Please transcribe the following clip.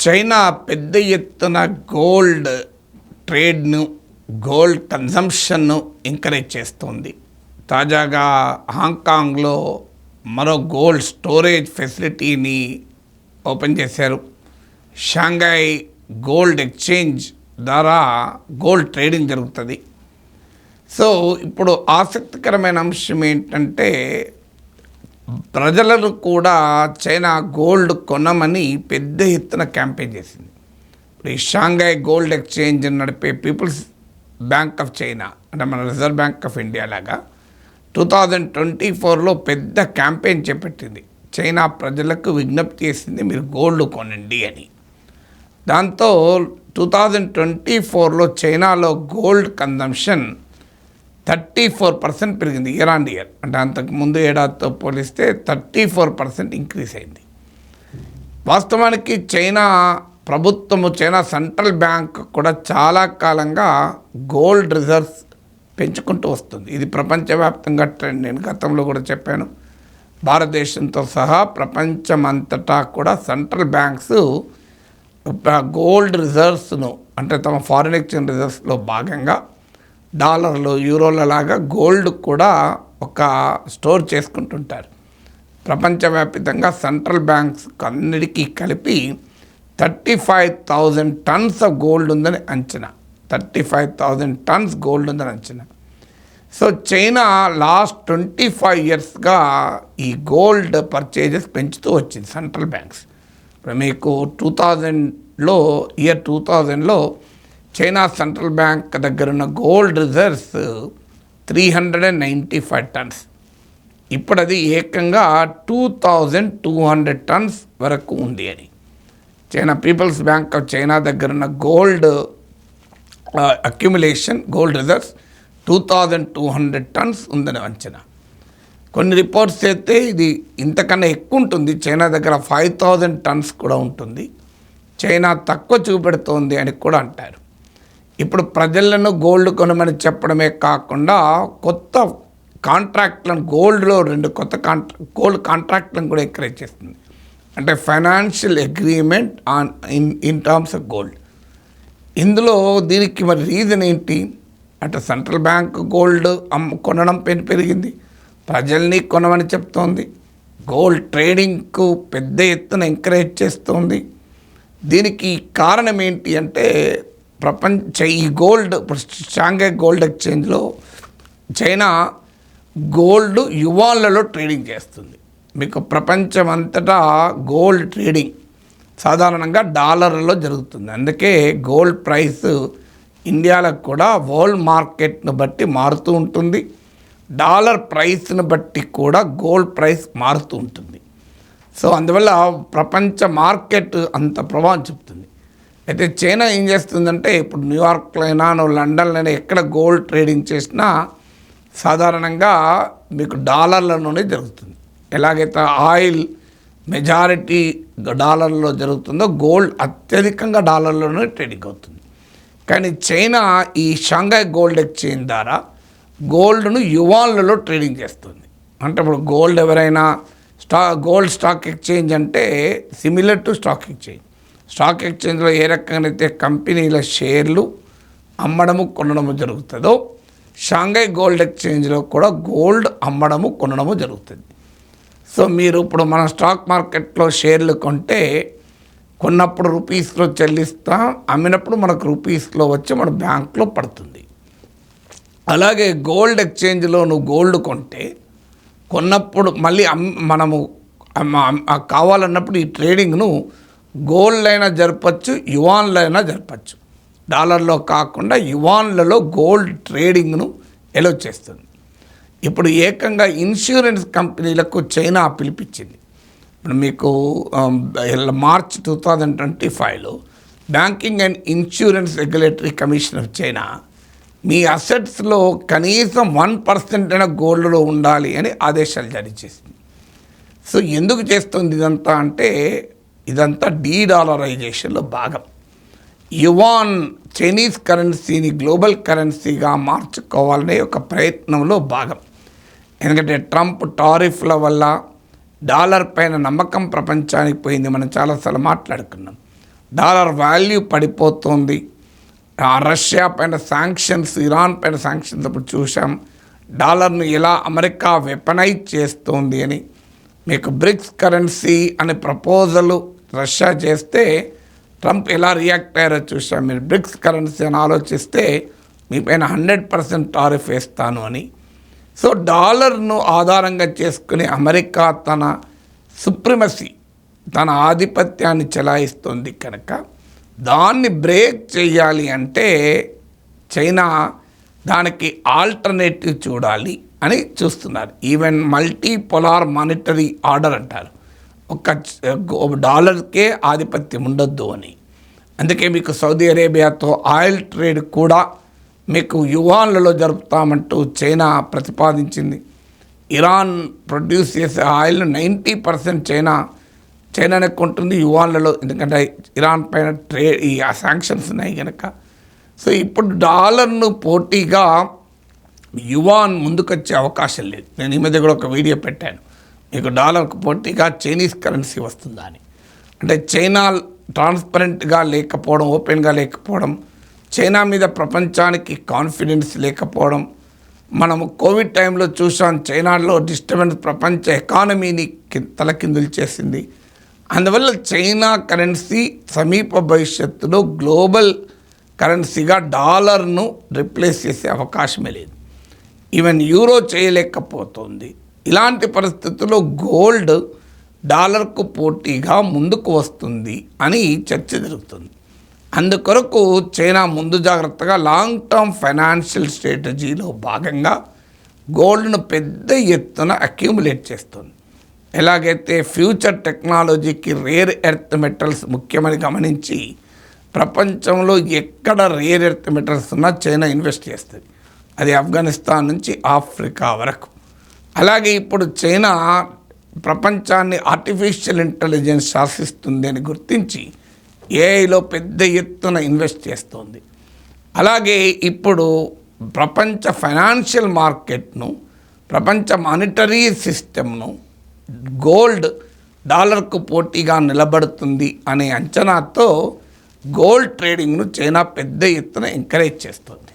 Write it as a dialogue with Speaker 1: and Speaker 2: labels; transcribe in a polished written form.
Speaker 1: China పెద్ద ఎత్తున gold ట్రేడ్ను, gold కన్జంప్షన్ను encourage చేస్తోంది. తాజాగా హాంకాంగ్లో మరో గోల్డ్ స్టోరేజ్ ఫెసిలిటీని ఓపెన్ చేశారు. షాంఘై గోల్డ్ ఎక్స్చేంజ్ ద్వారా గోల్డ్ ట్రేడింగ్ జరుగుతుంది. సో ఇప్పుడు ఆసక్తికరమైన అంశం ఏంటంటే, ప్రజలను కూడా చైనా గోల్డ్ కొనమని పెద్ద ఎత్తున క్యాంపెయిన్ చేసింది. ఇప్పుడు ఈ షాంఘై గోల్డ్ ఎక్స్చేంజ్ నడిపే పీపుల్స్ బ్యాంక్ ఆఫ్ చైనా, అంటే మన రిజర్వ్ బ్యాంక్ ఆఫ్ ఇండియా లాగా 2024లో పెద్ద క్యాంపెయిన్ చేపట్టింది. చైనా ప్రజలకు విజ్ఞప్తి చేసింది, మీరు గోల్డ్ కొనండి అని. దాంతో 2024లో చైనాలో గోల్డ్ కన్జంప్షన్ 34% పెరిగింది ఇయర్ ఆన్ ఇయర్. అంటే అంతకుముందు ఏడాదితో పోలిస్తే 34% ఇంక్రీజ్ అయింది. వాస్తవానికి చైనా ప్రభుత్వము, చైనా సెంట్రల్ బ్యాంక్ కూడా చాలా కాలంగా గోల్డ్ రిజర్వ్స్ పెంచుకుంటూ వస్తుంది. ఇది ప్రపంచవ్యాప్తంగా ట్రెండ్. నేను గతంలో కూడా చెప్పాను, భారతదేశంతో సహా ప్రపంచమంతటా కూడా సెంట్రల్ బ్యాంక్స్ గోల్డ్ రిజర్వ్స్ను, అంటే తమ ఫారిన్ ఎక్స్చేంజ్ రిజర్వ్స్లో భాగంగా డాలర్లు, యూరోల లాగా గోల్డ్ కూడా ఒక స్టోర్ చేసుకుంటుంటారు. ప్రపంచవ్యాప్తంగా సెంట్రల్ బ్యాంక్స్ అన్నిటికీ కలిపి 35,000 టన్స్ ఆఫ్ గోల్డ్ ఉందని అంచనా. 35,000 టన్స్ గోల్డ్ ఉందని అంచనా. సో చైనా లాస్ట్ 25 ఇయర్స్గా ఈ గోల్డ్ పర్చేజెస్ పెంచుతూ వచ్చింది సెంట్రల్ బ్యాంక్స్. ఇప్పుడు మీకు 2000లో చైనా సెంట్రల్ బ్యాంక్ దగ్గర ఉన్న గోల్డ్ రిజర్వ్స్ 395 టన్స్. ఇప్పుడు అది ఏకంగా 2200 టన్స్ వరకు ఉంది అని China people's bank of China దగ్గర ఉన్న gold accumulation, gold reserves 2200 tons ఉందని అంచనా. కొన్ని రిపోర్ట్స్ అయితే ఇది ఇంతకన్నా ఎక్కువ ఉంటుంది. చైనా దగ్గర 5000 టన్స్ కూడా ఉంటుంది. చైనా తక్కువ చూపెడుతోంది అని కూడా అంటారు. ఇప్పుడు ప్రజలను గోల్డ్ కొనమని చెప్పడమే కాకుండా కొత్త కాంట్రాక్ట్లను, గోల్డ్లో 2 కొత్త గోల్డ్ కాంట్రాక్ట్లను కూడా ఎంకరేజ్ చేస్తుంది. అంటే financial agreement in terms of gold. ఇందులో దీనికి మరి రీజన్ ఏంటి అంటే, సెంట్రల్ బ్యాంక్ గోల్డ్ కొనడం పెరిగింది, ప్రజల్ని కొనమని చెప్తోంది, గోల్డ్ ట్రేడింగ్కు పెద్ద ఎత్తున ఎంకరేజ్ చేస్తోంది. దీనికి కారణం ఏంటి అంటే, ఈ గోల్డ్ షాంఘై గోల్డ్ ఎక్స్చేంజ్లో చైనా గోల్డ్ యువాన్లలో ట్రేడింగ్ చేస్తుంది. మీకు ప్రపంచమంతటా గోల్డ్ ట్రేడింగ్ సాధారణంగా డాలర్లలో జరుగుతుంది. అందుకే గోల్డ్ ప్రైస్ ఇండియాలో కూడా వరల్డ్ మార్కెట్ను బట్టి మారుతూ ఉంటుంది. డాలర్ ప్రైస్ను బట్టి కూడా గోల్డ్ ప్రైస్ మారుతూ ఉంటుంది. సో అందువల్ల ప్రపంచ మార్కెట్ అంత ప్రభావం చూపుతుంది. అయితే చైనా ఏం చేస్తుందంటే, ఇప్పుడు న్యూయార్క్లో అయినా, లండన్లో అయినా ఎక్కడ గోల్డ్ ట్రేడింగ్ చేసినా సాధారణంగా మీకు డాలర్లలోనే జరుగుతుంది. ఎలాగైతే ఆయిల్ మెజారిటీ డాలర్లో జరుగుతుందో, గోల్డ్ అత్యధికంగా డాలర్లోనే ట్రేడింగ్ అవుతుంది. కానీ చైనా ఈ షాంఘై గోల్డ్ ఎక్స్చేంజ్ ద్వారా గోల్డ్ను యువాన్లలో ట్రేడింగ్ చేస్తుంది. అంటే ఇప్పుడు గోల్డ్ ఎవరైనా గోల్డ్ స్టాక్ ఎక్స్చేంజ్ అంటే similar to stock exchange. Stock ఎక్స్చేంజ్లో ఏ రకంగా అయితే కంపెనీల షేర్లు అమ్మడము, కొనడము జరుగుతుందో, షాంఘై గోల్డ్ ఎక్స్చేంజ్లో కూడా గోల్డ్ అమ్మడము, కొనడము జరుగుతుంది. సో మీరు ఇప్పుడు మన స్టాక్ మార్కెట్లో షేర్లు కొంటే, కొన్నప్పుడు రూపీస్లో చెల్లిస్తాం, అమ్మినప్పుడు మనకు రూపీస్లో వచ్చి మన బ్యాంక్లో పడుతుంది. అలాగే గోల్డ్ ఎక్స్చేంజ్లో నువ్వు గోల్డ్ కొంటే, కొన్నప్పుడు మళ్ళీ మనము కావాలన్నప్పుడు ఈ ట్రేడింగ్ను గోల్డ్ అయినా జరపచ్చు, యువాన్లో అయినా జరపచ్చు. డాలర్లో కాకుండా యువాన్లలో గోల్డ్ ట్రేడింగ్ను ఎలో చేస్తుంది. ఇప్పుడు ఏకంగా ఇన్సూరెన్స్ కంపెనీలకు చైనా పిలిపించింది. ఇప్పుడు మీకు మార్చ్ 2025లో banking and insurance regulatory commission of China మీ అసెట్స్లో కనీసం 1% అయినా గోల్డ్లో ఉండాలి అని ఆదేశాలు జారీ చేసింది. సో ఎందుకు చేస్తుంది ఇదంతా అంటే, ఇదంతా డీడాలరైజేషన్లో భాగం. యువాన్ చైనీస్ కరెన్సీని గ్లోబల్ కరెన్సీగా మార్చుకోవాలనే ఒక ప్రయత్నంలో భాగం. ఎందుకంటే ట్రంప్ టారిఫ్ల వల్ల డాలర్ పైన నమ్మకం ప్రపంచానికి పోయింది. మనం చాలాసార్లు మాట్లాడుకున్నాం. డాలర్ వాల్యూ పడిపోతుంది. రష్యా పైన శాంక్షన్స్, ఇరాన్ పైన శాంక్షన్స్ అప్పుడు చూసాం డాలర్ను ఎలా అమెరికా వెపనైజ్ చేస్తోంది అని. మీకు బ్రిక్స్ కరెన్సీ అనే ప్రపోజల్ రష్యా చేస్తే ట్రంప్ ఎలా రియాక్ట్ అయ్యారో చూసాం. మీరు బ్రిక్స్ కరెన్సీ అని ఆలోచిస్తే మీ పైన 100% టారిఫ్ వేస్తాను అని. సో డాలర్ను ఆధారంగా చేసుకుని అమెరికా తన సుప్రిమసీ, తన ఆధిపత్యాన్ని చెలాయిస్తుంది కనుక దాన్ని బ్రేక్ చేయాలి అంటే చైనా దానికి ఆల్టర్నేటివ్ చూడాలి అని చూస్తున్నారు. ఈవెన్ మల్టీపోలార్ మానిటరీ ఆర్డర్ అంటారు, ఒక డాలర్కే ఆధిపత్యం ఉండొద్దు అని. అందుకే మీకు సౌదీ అరేబియాతో ఆయిల్ ట్రేడ్ కూడా మీకు యువాన్లలో జరుపుతామంటూ చైనా ప్రతిపాదించింది. ఇరాన్ ప్రొడ్యూస్ చేసే ఆయిల్ 90% చైనానే కొంటుంది యువాన్లలో, ఎందుకంటే ఇరాన్ పైన ఈ శాంక్షన్స్ ఉన్నాయి కనుక. సో ఇప్పుడు డాలర్ను పోటీగా యువాన్ ముందుకొచ్చే అవకాశం లేదు. నేను ఈ మధ్య కూడా ఒక వీడియో పెట్టాను, మీకు డాలర్కు పోటీగా చైనీస్ కరెన్సీ వస్తుందా అని. అంటే చైనా ట్రాన్స్పరెంట్గా లేకపోవడం, ఓపెన్గా లేకపోవడం, చైనా మీద ప్రపంచానికి కాన్ఫిడెన్స్ లేకపోవడం. మనము కోవిడ్ టైంలో చూసాం, చైనాలో డిస్టర్బెన్స్ ప్రపంచ ఎకానమీని తలకిందులు చేసింది. అందువల్ల చైనా కరెన్సీ సమీప భవిష్యత్తులో గ్లోబల్ కరెన్సీగా డాలర్ను రిప్లేస్ చేసే అవకాశమే లేదు. ఈవెన్ యూరో చేయలేకపోతుంది. ఇలాంటి పరిస్థితుల్లో గోల్డ్ డాలర్కు పోటీగా ముందుకు వస్తుంది అని చర్చ జరుగుతుంది. అందుకొరకు చైనా ముందు జాగ్రత్తగా లాంగ్ టర్మ్ ఫైనాన్షియల్ స్ట్రాటజీలో భాగంగా గోల్డ్ను పెద్ద ఎత్తున అక్యూములేట్ చేస్తుంది. ఎలాగైతే ఫ్యూచర్ టెక్నాలజీకి రేర్ ఎర్త్ మెటల్స్ ముఖ్యమని గమనించి ప్రపంచంలో ఎక్కడ రేర్ ఎర్త్ మెటల్స్ ఉన్నా చైనా ఇన్వెస్ట్ చేస్తుంది, అది ఆఫ్ఘనిస్తాన్ నుంచి ఆఫ్రికా వరకు. అలాగే ఇప్పుడు చైనా ప్రపంచాన్ని ఆర్టిఫిషియల్ ఇంటెలిజెన్స్ శాసిస్తుంది అని గుర్తించి ఏఐలో పెద్ద ఎత్తున ఇన్వెస్ట్ చేస్తోంది. అలాగే ఇప్పుడు ప్రపంచ ఫైనాన్షియల్ మార్కెట్ను, ప్రపంచ మానిటరీ సిస్టమ్ను గోల్డ్ డాలర్కు పోటీగా నిలబడుతుంది అనే అంచనాతో గోల్డ్ ట్రేడింగ్ను చైనా పెద్ద ఎత్తున ఎంకరేజ్ చేస్తుంది.